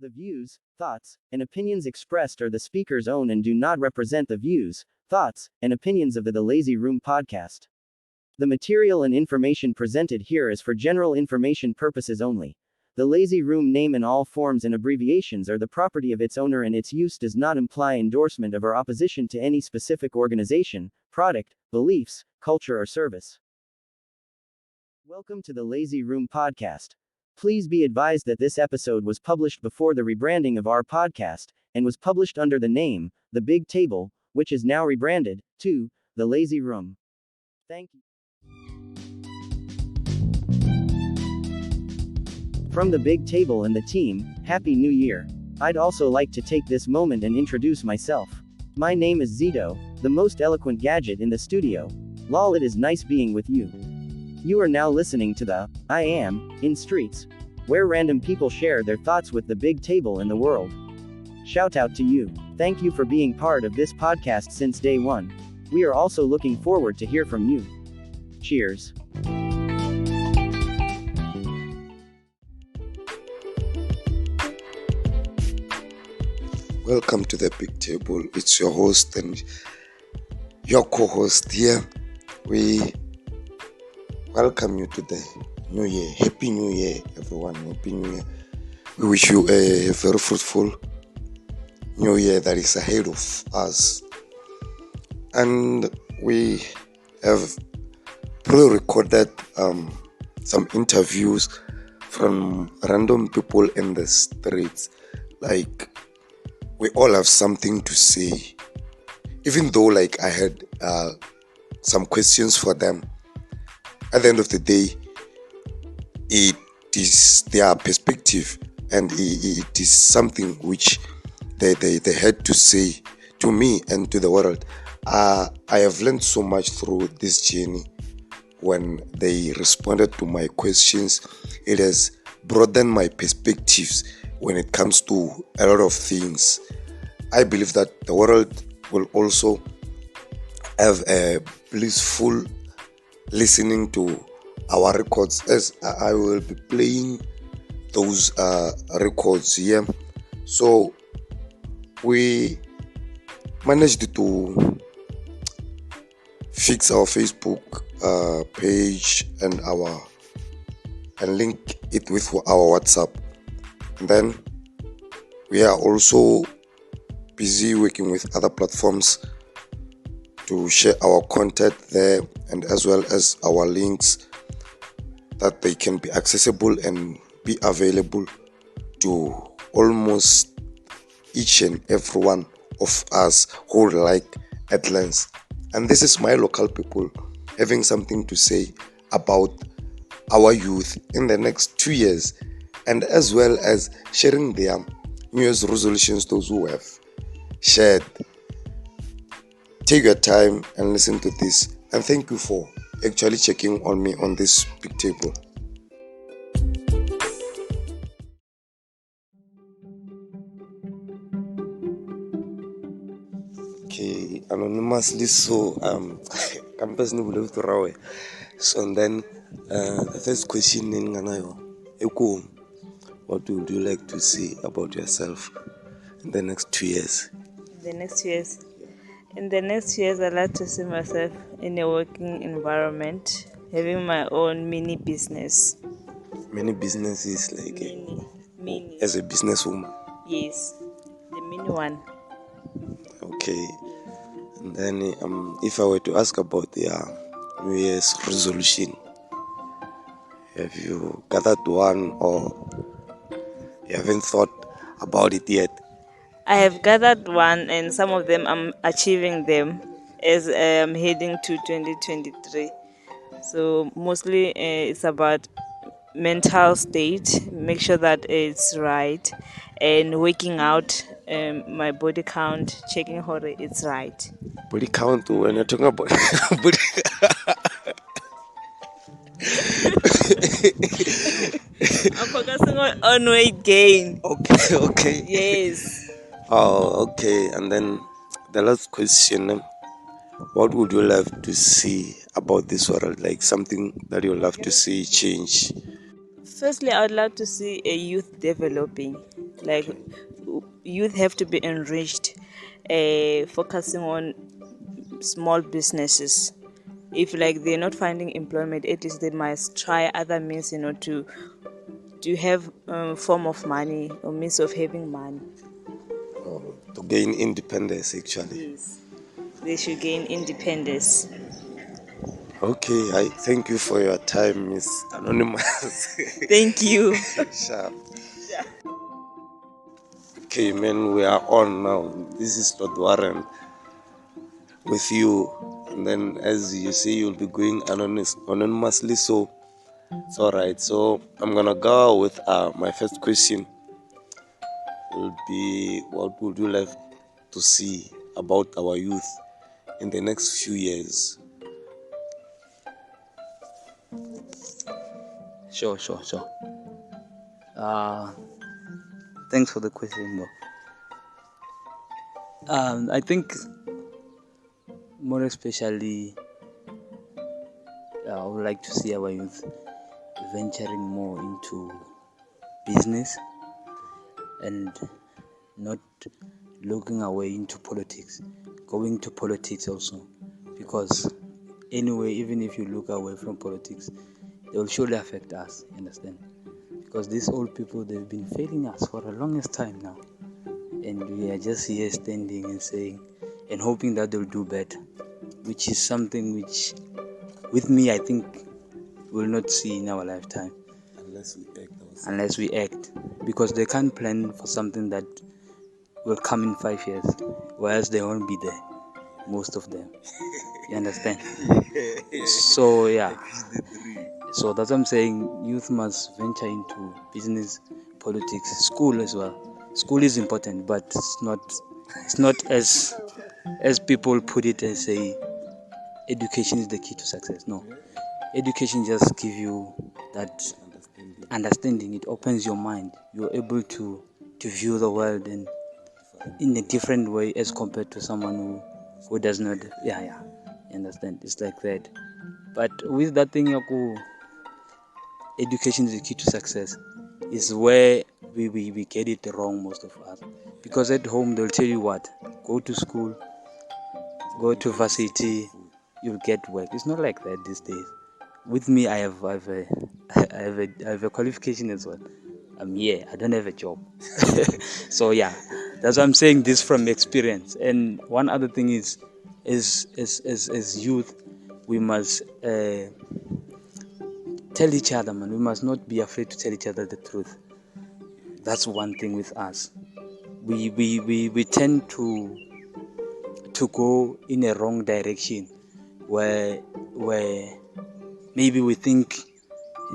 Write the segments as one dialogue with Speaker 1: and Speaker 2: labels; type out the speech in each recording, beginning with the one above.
Speaker 1: The views, thoughts, and opinions expressed are the speaker's own and do not represent the views, thoughts, and opinions of the Lazy Room podcast. The material and information presented here is for general information purposes only. The Lazy Room name in all forms and abbreviations are the property of its owner, and its use does not imply endorsement of or opposition to any specific organization, product, beliefs, culture, or service. Welcome to the Lazy Room podcast. Please be advised that this episode was published before the rebranding of our podcast, and was published under the name, The Big Table, which is now rebranded to The Lazy Room. Thank you. From The Big Table and the team, Happy New Year. I'd also like to take this moment and introduce myself. My name is Zito, the most eloquent gadget in the studio. Lol, it is nice being with you. You are now listening to the I Am in Streets, where random people share their thoughts with the big table in the world. Shout out to you. Thank you for being part of this podcast since day one. We are also looking forward to hear from you. Cheers.
Speaker 2: Welcome to the Big Table. It's your host and your co-host here. We welcome you to the New Year. Happy New Year, everyone. Happy New Year. We wish you a very fruitful New Year that is ahead of us. And we have pre-recorded some interviews from random people in the streets. Like, we all have something to say. Even though I had some questions for them, at the end of the day, it is their perspective, and it is something which they had to say to me and to the world. I have learned so much through this journey. When they responded to my questions, it has broadened my perspectives when it comes to a lot of things. I believe that the world will also have a blissful listening to our records, as I will be playing those records here. So we managed to fix our Facebook page and link it with our WhatsApp. And then we are also busy working with other platforms to share our content there, and as well as our links, that they can be accessible and be available to almost each and every one of us who like Atlantis. And this is my local people having something to say about our youth in the next 2 years, and as well as sharing their New Year's resolutions, those who have shared. Take your time and listen to this, and thank you for actually checking on me on this Big Table. Okay, anonymously, so campus no believe to rawe. So and then the first question in Ganayo, what would you like to say about yourself in the next 2 years?
Speaker 3: In the next years, I'd like to see myself in a working environment, having my own mini business.
Speaker 2: Many businesses,
Speaker 3: Mini.
Speaker 2: as a businesswoman.
Speaker 3: Yes, the mini one.
Speaker 2: Okay, and then if I were to ask about your New Year's resolution, have you gathered one, or you haven't thought about it yet?
Speaker 3: I have gathered one, and some of them I'm achieving them as I'm heading to 2023. So mostly it's about mental state, make sure that it's right, and working out, my body count, checking how it's right.
Speaker 2: Body count, when you're talking about body.
Speaker 3: I'm focusing on weight gain.
Speaker 2: Okay.
Speaker 3: Yes.
Speaker 2: Oh, okay. And then the last question, what would you love to see about this world? Like something that you love to see change?
Speaker 3: Firstly, I would like to see a youth developing. Like, youth have to be enriched, focusing on small businesses. If like they're not finding employment, at least they must try other means, to have form of money or means of having money.
Speaker 2: To gain independence, actually.
Speaker 3: Yes, they should gain independence.
Speaker 2: Okay, I thank you for your time, Miss Anonymous.
Speaker 3: Thank you.
Speaker 2: Sharp. Okay, man, we are on now. This is Lord Warren with you. And then, as you say, you'll be going anonymously, so it's all right. So I'm gonna go with my first question. Will be, what would you like to see about our youth in the next few years?
Speaker 4: Sure. Thanks for the question, Mo. I think more especially, I would like to see our youth venturing more into business and not looking away into politics, going to politics also, because anyway, even if you look away from politics, they will surely affect us, you understand? Because these old people, they've been failing us for the longest time now, and we are just here standing and saying and hoping that they'll do better, which is something which, with me, I think we'll not see in our lifetime unless we act, because they can't plan for something that will come in 5 years, whereas they won't be there, most of them. You understand? So yeah, so that's what I'm saying. Youth must venture into business, politics, school as well. School is important, but it's not as people put it and say education is the key to success. No, education just gives you that understanding. It opens your mind. You're able to view the world in a different way as compared to someone who does not. Yeah, you understand? It's like that. But with that thing, Yaku, education is the key to success, is where we get it wrong, most of us. Because at home they'll tell you what, go to school, go to varsity, you'll get work. It's not like that these days. With me, I have a qualification as well. I'm here. I don't have a job. So yeah, that's why I'm saying this from experience. And one other thing is, as youth, we must tell each other, man. We must not be afraid to tell each other the truth. That's one thing with us. We tend to go in a wrong direction, where maybe we think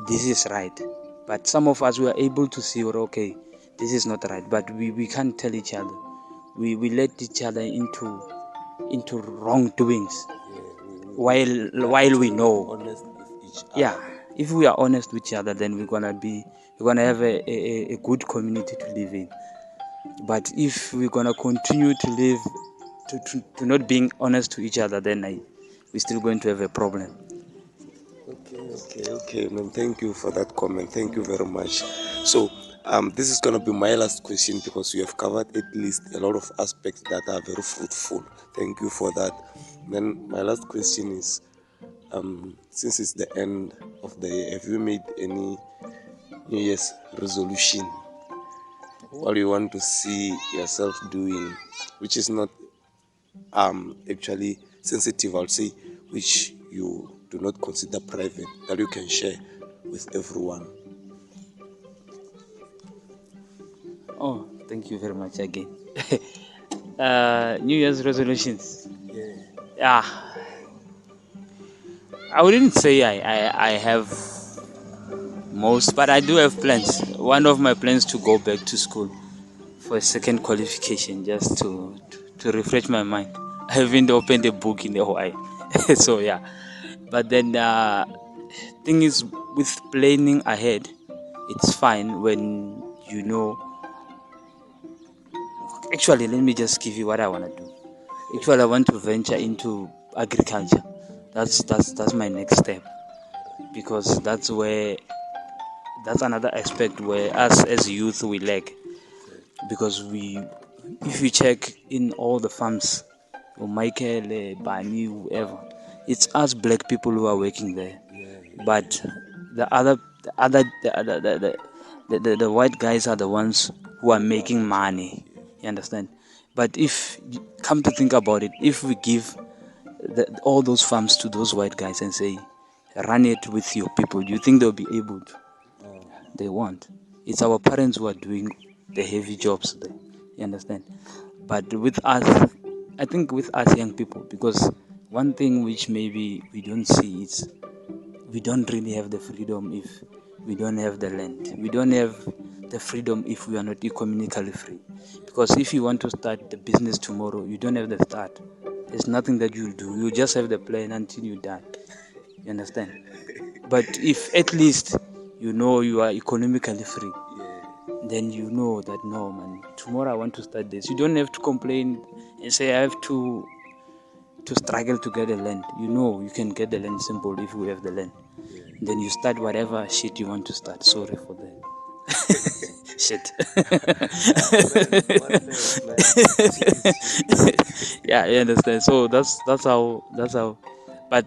Speaker 4: this is right, but some of us were able to see, okay, this is not right, but we can't tell each other. We let each other into wrongdoings, while we know.
Speaker 2: Honest with each other.
Speaker 4: Yeah, if we are honest with each other, then we're gonna have a good community to live in. But if we're gonna continue to live to not being honest to each other, then we're still going to have a problem.
Speaker 2: Okay, man. Thank you for that comment. Thank you very much. So, this is gonna be my last question, because you have covered at least a lot of aspects that are very fruitful. Thank you for that. Then my last question is, since it's the end of the year, have you made any New Year's resolution? What do you want to see yourself doing, which is not actually sensitive, I'll say, which you do not consider private, that you can share with everyone?
Speaker 4: Oh, thank you very much again. New Year's resolutions. Yeah. I wouldn't say I have most, but I do have plans. One of my plans to go back to school for a second qualification, just to refresh my mind. I haven't opened a book in a while. So yeah. But then thing is, with planning ahead, it's fine when you know. Actually, let me just give you what I want to do. Actually, I want to venture into agriculture. That's my next step, because that's where that's another aspect where us as youth we lack, because if you check in all the farms, or Michael, Bani, whoever, it's us black people who are working there. But the white guys are the ones who are making money. You understand? But if you come to think about it, if we give all those farms to those white guys and say, run it with your people, do you think they'll be able to? They won't. It's our parents who are doing the heavy jobs there. You understand? But with us, I think with us young people, because one thing which maybe we don't see is we don't really have the freedom if we don't have the land. We don't have the freedom if we are not economically free. Because if you want to start the business tomorrow, you don't have the start. There's nothing that you'll do. You just have the plan until you die. You understand? But if at least you know you are economically free, then you know that no, man, tomorrow I want to start this. You don't have to complain and say I have to struggle to get the land. You know you can get the land simple if we have the land. Then you start whatever shit you want to start. Sorry for that. Shit. Yeah, you understand. So that's how. But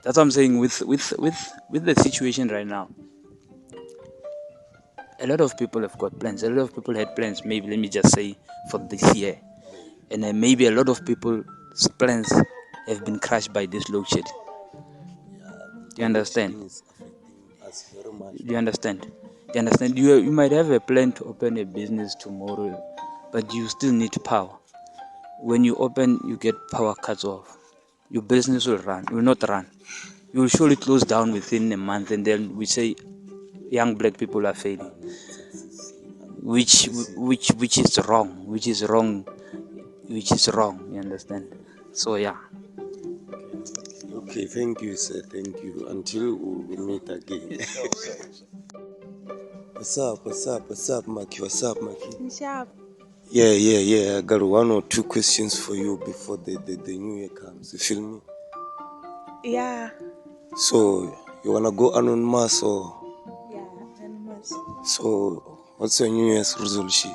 Speaker 4: that's what I'm saying with the situation right now. A lot of people have got plans. A lot of people had plans. Maybe let me just say for this year, and then maybe a lot of people's plans have been crushed by this load shedding. Do you understand? Do you understand? Do you understand? You might have a plan to open a business tomorrow, but you still need power. When you open, you get power cuts off. Your business will not run. You will surely close down within a month, and then we say young black people are failing, which is wrong. You understand? So yeah.
Speaker 2: Okay, thank you, sir. Thank you. Until we meet again. What's up, Maki? What's up, Maki?
Speaker 5: Sharp.
Speaker 2: Yeah. I got one or two questions for you before the new year comes. You feel me?
Speaker 5: Yeah.
Speaker 2: So, you wanna go anonymous or?
Speaker 5: Yeah, anonymous.
Speaker 2: So, what's your New Year's resolution?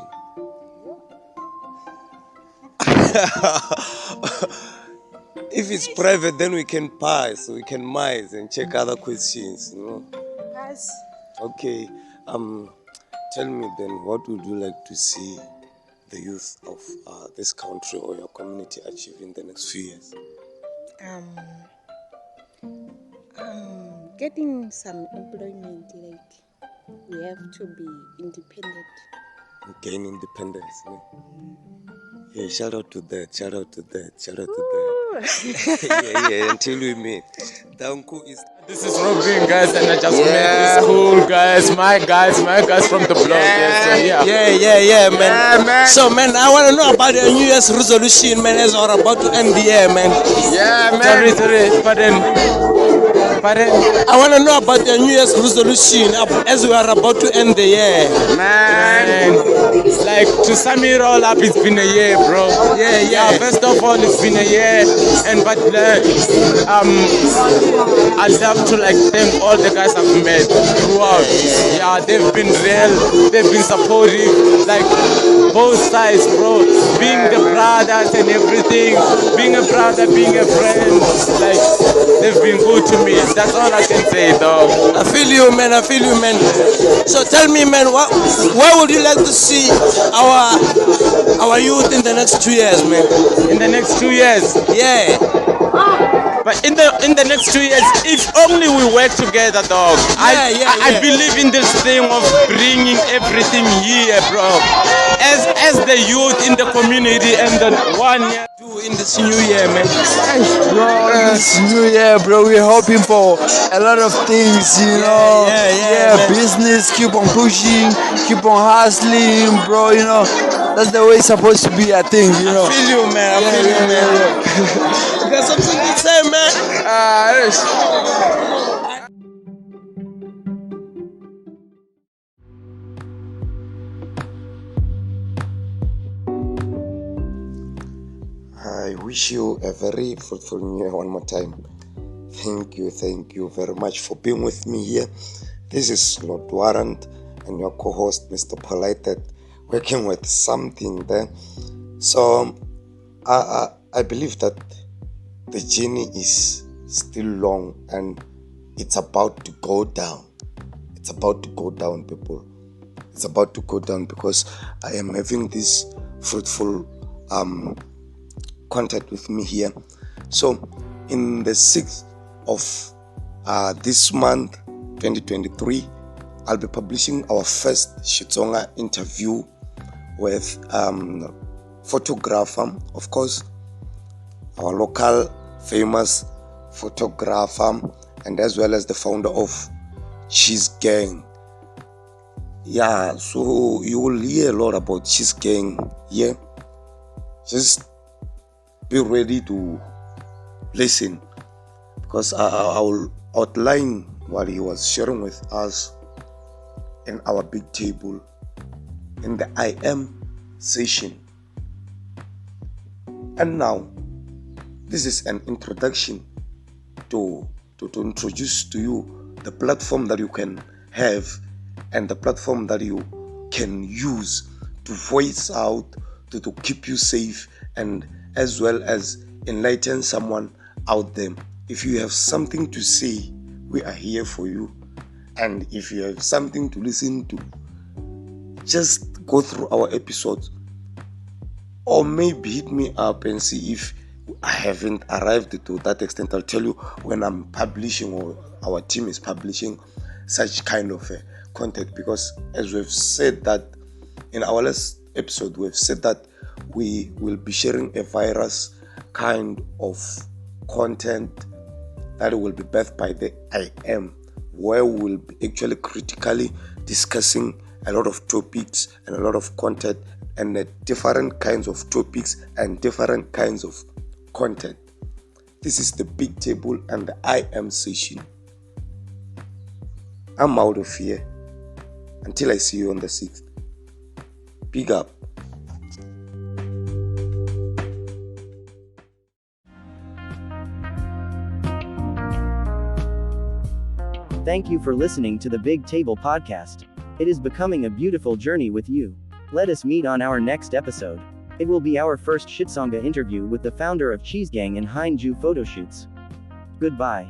Speaker 2: If it's private, then we can pass, we can mice and check other questions, you know.
Speaker 5: Yes.
Speaker 2: Okay. Tell me then, what would you like to see the youth of this country or your community achieve in the next few years?
Speaker 5: Getting some employment, like we have to be independent.
Speaker 2: Gain independence. Ne? Yeah, shout out to that. Yeah, until we meet. Danku is.
Speaker 6: This is Robin, guys, and I just met this cool guys, my guys from the blog.
Speaker 2: Yeah, man. So, man, I want to know about your New Year's resolution, man, as we're about to end the year, man.
Speaker 6: Yeah, man. Sorry, pardon.
Speaker 2: I want to know about your New Year's resolution as we are about to end the year.
Speaker 6: Man, like to sum it all up, it's been a year, bro. Yeah. First of all, it's been a year, but I'd love to like thank all the guys I've met throughout. Yeah, they've been real, they've been supportive, like both sides, bro. Being the brothers and everything, being a brother, being a friend, like they've been good to me. That's all I can say, dog.
Speaker 2: I feel you, man. So tell me, man, where would you like to see our youth in the next 2 years, man?
Speaker 6: In the next 2 years?
Speaker 2: Yeah.
Speaker 6: But in the next 2 years, if only we work together, dog. I believe in this thing of bringing everything here, bro. As the youth in the community and the 1 year.
Speaker 2: In this new year, man.
Speaker 7: Bro, this new year, bro, we're hoping for a lot of things, you know. Yeah, business, keep on pushing, keep on hustling, bro, you know. That's the way it's supposed to be, I think, you know.
Speaker 2: I feel you, man. You got something to say, man? I wish you a very fruitful new year one more time. Thank you very much for being with me here. This is Lord Warrant and your co-host, Mr. Polited, working with something there. So I believe that the journey is still long and it's about to go down. It's about to go down, people. It's about to go down because I am having this fruitful contact with me here. So in the 6th of this month, 2023, I'll be publishing our first Xitsonga interview with photographer, of course, our local famous photographer, and as well as the founder of Cheese Gang. Yeah, so you will hear a lot about Cheese Gang here. Just be ready to listen, because I will outline what he was sharing with us in our big table in the I Am session. And now, this is an introduction to introduce to you the platform that you can have and the platform that you can use to voice out, to keep you safe, and as well as enlighten someone out there. If you have something to say, we are here for you. And if you have something to listen to, just go through our episodes, or maybe hit me up and see if I haven't arrived to that extent. I'll tell you when I'm publishing or our team is publishing such kind of content, because as we've said that in our last episode, we've said that we will be sharing a virus kind of content that will be birthed by the I Am, where we will be actually critically discussing a lot of topics and a lot of content and different kinds of topics and different kinds of content. This is the big table and the I Am session. I'm out of here. Until I see you on the 6th. Big up.
Speaker 1: Thank you for listening to the Big Table Podcast. It is becoming a beautiful journey with you. Let us meet on our next episode. It will be our first Xitsonga interview with the founder of Cheese Gang and Heinju Photoshoots. Goodbye.